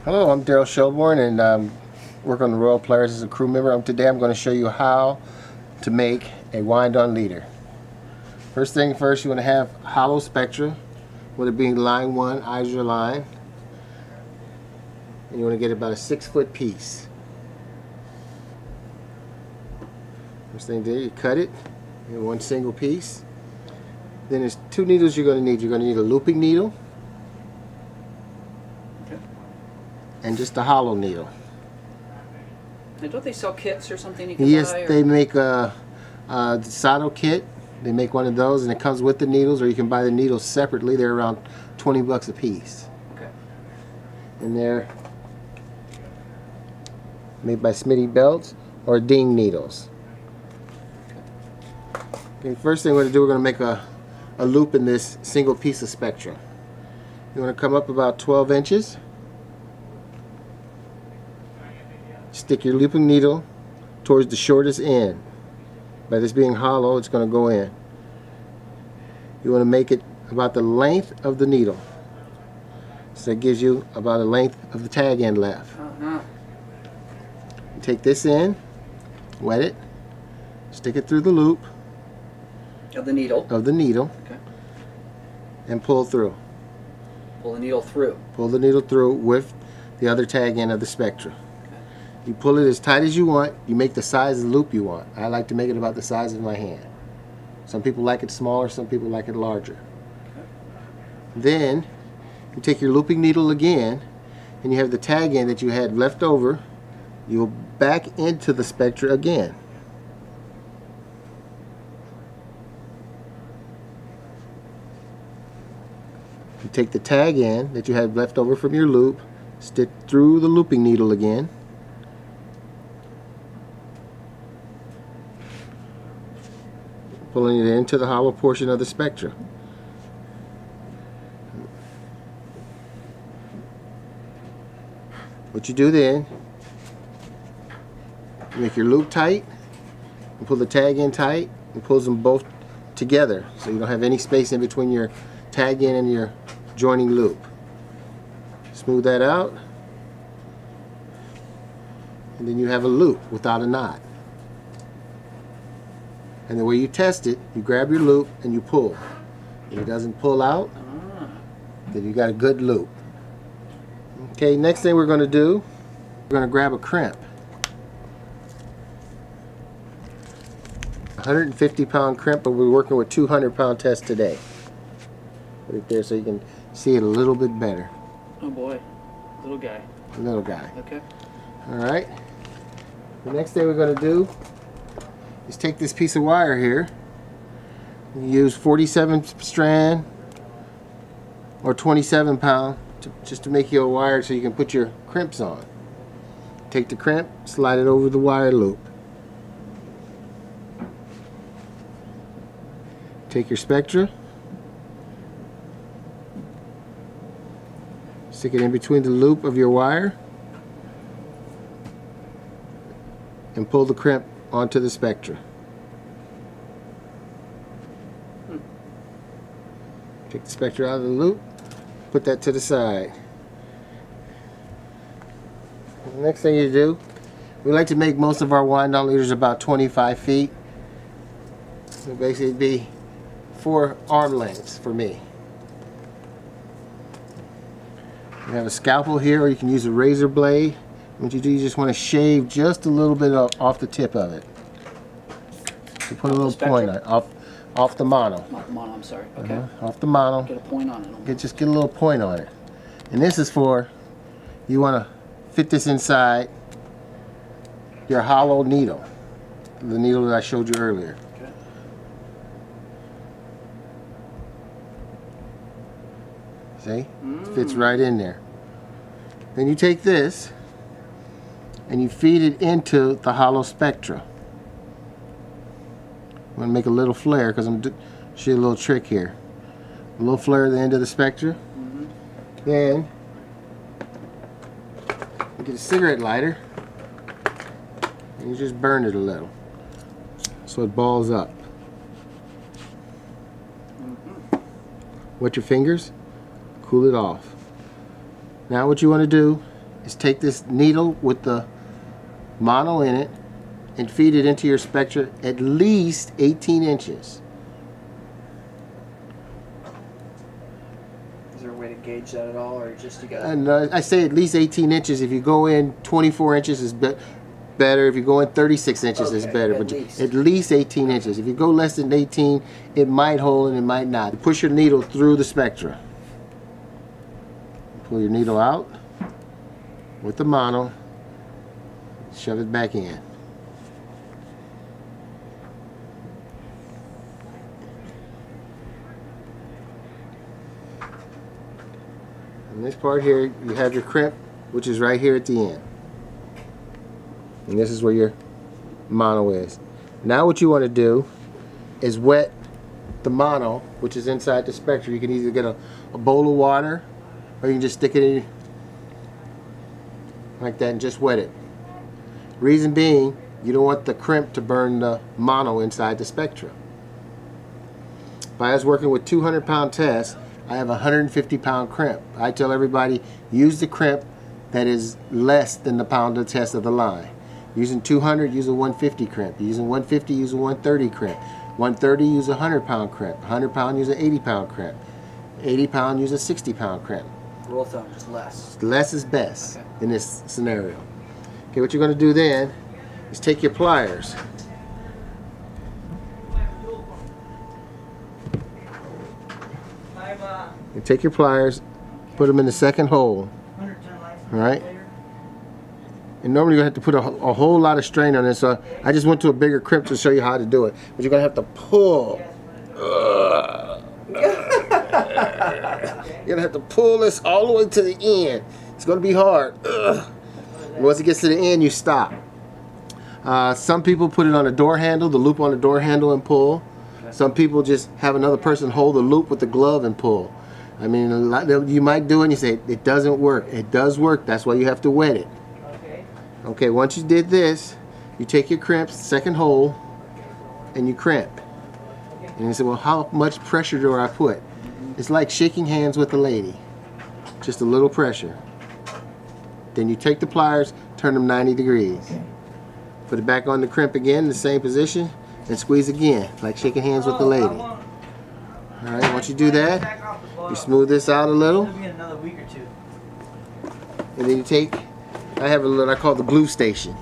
Hello, I'm Dharyl Shelbourne and work on the Royal Players as a crew member. Today I'm going to show you how to make a wind-on leader. First thing first, you want to have hollow spectra, with it being line 1, eyes your line. And you want to get about a 6-foot piece. First thing there, you cut it in one single piece. Then there's 2 needles you're going to need. You're going to need a looping needle and just a hollow needle. Now, don't they sell kits or something you can yes, buy? Yes, they make a saddle kit. They make one of those and it comes with the needles, or you can buy the needles separately. They're around 20 bucks a piece. Okay. And they're made by Smitty belts or ding needles. Okay, first thing we're going to do, we're going to make a loop in this single piece of spectra. You want to come up about 12 inches. Stick your looping needle towards the shortest end. By this being hollow, it's going to go in. You want to make it about the length of the needle. So that gives you about a length of the tag end left. You take this in, wet it, stick it through the loop of the needle. Okay. And pull through. Pull the needle through. Pull the needle through with the other tag end of the spectra. You pull it as tight as you want. You make the size of the loop you want. I like to make it about the size of my hand. Some people like it smaller, some people like it larger. Okay. Then you take your looping needle again and you have the tag end that you had left over. You'll back into the spectra again. You take the tag end that you had left over from your loop, stick through the looping needle again. Pulling it into the hollow portion of the spectra. What you do then, you make your loop tight, and pull the tag in tight, and pulls them both together so you don't have any space in between your tag in and your joining loop. Smooth that out, and then you have a loop without a knot. And the way you test it, you grab your loop and you pull. If it doesn't pull out, then you got a good loop. Okay, next thing we're going to do, we're going to grab a crimp. 150-pound crimp, but we're working with 200-pound test today. Put it there so you can see it a little bit better. Oh boy, little guy. Little guy. Okay. All right. The next thing we're going to do is take this piece of wire here. You use 47 strand or 27 pound just to make you a wire so you can put your crimps on. Take the crimp, slide it over the wire loop. Take your spectra, stick it in between the loop of your wire, and pull the crimp onto the spectra. Take the spectra out of the loop, put that to the side. The next thing you do, we like to make most of our wind-on leaders about 25 feet. So basically it'd be 4 arm lengths for me. You have a scalpel here, or you can use a razor blade. What you do, you just want to shave just a little bit off the tip of it. You put a little point on it, off the mono. Off the mono, I'm sorry. Okay. Off the mono. Get a point on it. Just get a little point on it. And this is for, you want to fit this inside your hollow needle. The needle that I showed you earlier. Okay. See? It fits right in there. Then you take this and you feed it into the hollow spectra. I'm going to make a little flare because I'm going to show you a little trick here. A little flare at the end of the spectra. Then you get a cigarette lighter and you just burn it a little so it balls up. Wet your fingers, cool it off. Now what you want to do is take this needle with the mono in it and feed it into your spectra at least 18 inches. Is there a way to gauge that at all, or just you got? And I say at least 18 inches. If you go in 24 inches is better. If you go in 36 inches is better. But at least 18 inches. If you go less than 18, it might hold and it might not. Push your needle through the spectra. Pull your needle out with the mono. Shove it back in. In this part here, you have your crimp, which is right here at the end. And this is where your mono is. Now what you want to do is wet the mono, which is inside the spectra. You can either get a bowl of water, or you can just stick it in like that and just wet it. Reason being, you don't want the crimp to burn the mono inside the spectra. If I was working with 200-pound tests, I have a 150-pound crimp. I tell everybody, use the crimp that is less than the pound of test of the line. Using 200, use a 150 crimp. Using 150, use a 130 crimp. 130, use a 100-pound crimp. 100-pound, use an 80-pound crimp. 80-pound, use a 60-pound crimp. Rule of thumb, just less. Less is best in this scenario. Okay, what you're going to do then is take your pliers. You take your pliers, put them in the second hole, all right? And normally you have to put a whole lot of strain on this, so I just went to a bigger crimp to show you how to do it. But you're going to have to pull. You're going to have to pull this all the way to the end. It's going to be hard. And once it gets to the end, you stop. Some people put it on a door handle, the loop on the door handle, and pull. Some people just have another person hold the loop with the glove and pull. I mean, a lot, you might do it and you say, it doesn't work. It does work. That's why you have to wet it. Okay, once you did this, you take your crimp, second hole, and you crimp. And you say, well, how much pressure do I put? It's like shaking hands with a lady. Just a little pressure. Then you take the pliers, turn them 90 degrees. Put it back on the crimp again, the same position, and squeeze again, like shaking hands with the lady. All right, once you do that, you smooth this out a little. And then you take, I have a little, I call it the glue station.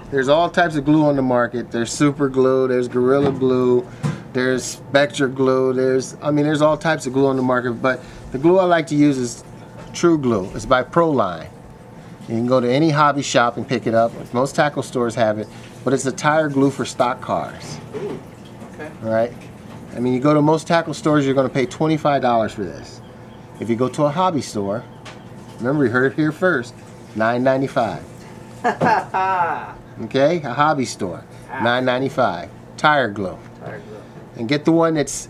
There's all types of glue on the market. There's super glue, there's Gorilla Glue, there's Spectra glue, there's all types of glue on the market, but the glue I like to use is True Glue. It's by Proline. You can go to any hobby shop and pick it up. Most tackle stores have it, but it's a tire glue for stock cars. Ooh, okay. All right? I mean, you go to most tackle stores, you're going to pay $25 for this. If you go to a hobby store, remember you heard it here first, $9.95. Okay? A hobby store, $9.95. Tire glue. Tire glue. And get the one that's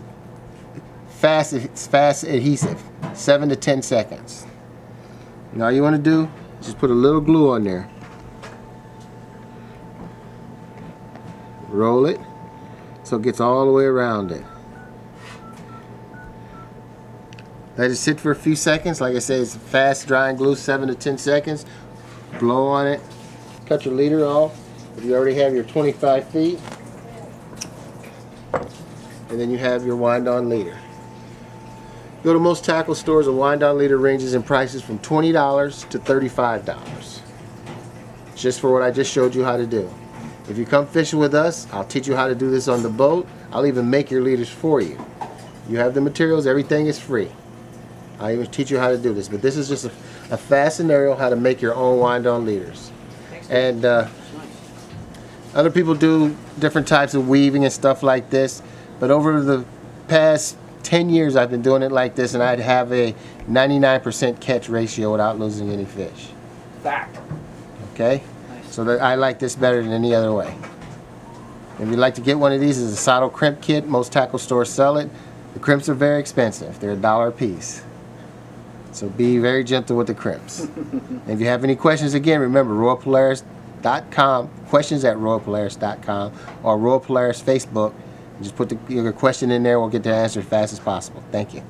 fast adhesive, 7 to 10 seconds. Now all you want to do, just put a little glue on there. Roll it so it gets all the way around it. Let it sit for a few seconds. Like I said, it's fast drying glue, 7 to 10 seconds. Blow on it. Cut your leader off if you already have your 25 feet. And then you have your wind-on leader. Go to most tackle stores, a wind-on leader ranges in prices from $20 to $35. Just for what I just showed you how to do. If you come fishing with us, I'll teach you how to do this on the boat. I'll even make your leaders for you. You have the materials, everything is free. I'll even teach you how to do this. But this is just a fast scenario how to make your own wind-on leaders. And other people do different types of weaving and stuff like this. But over the past 10 years I've been doing it like this, and I'd have a 99% catch ratio without losing any fish. Fact. Okay? Nice. So that I like this better than any other way. If you'd like to get one of these, it's a saddle crimp kit. Most tackle stores sell it. The crimps are very expensive. They're $1 a piece. So be very gentle with the crimps. And if you have any questions, again, remember RoyalPolaris.com, questions@RoyalPolaris.com, or Royal Polaris Facebook. Just put your question in there, we'll get the answer as fast as possible. Thank you.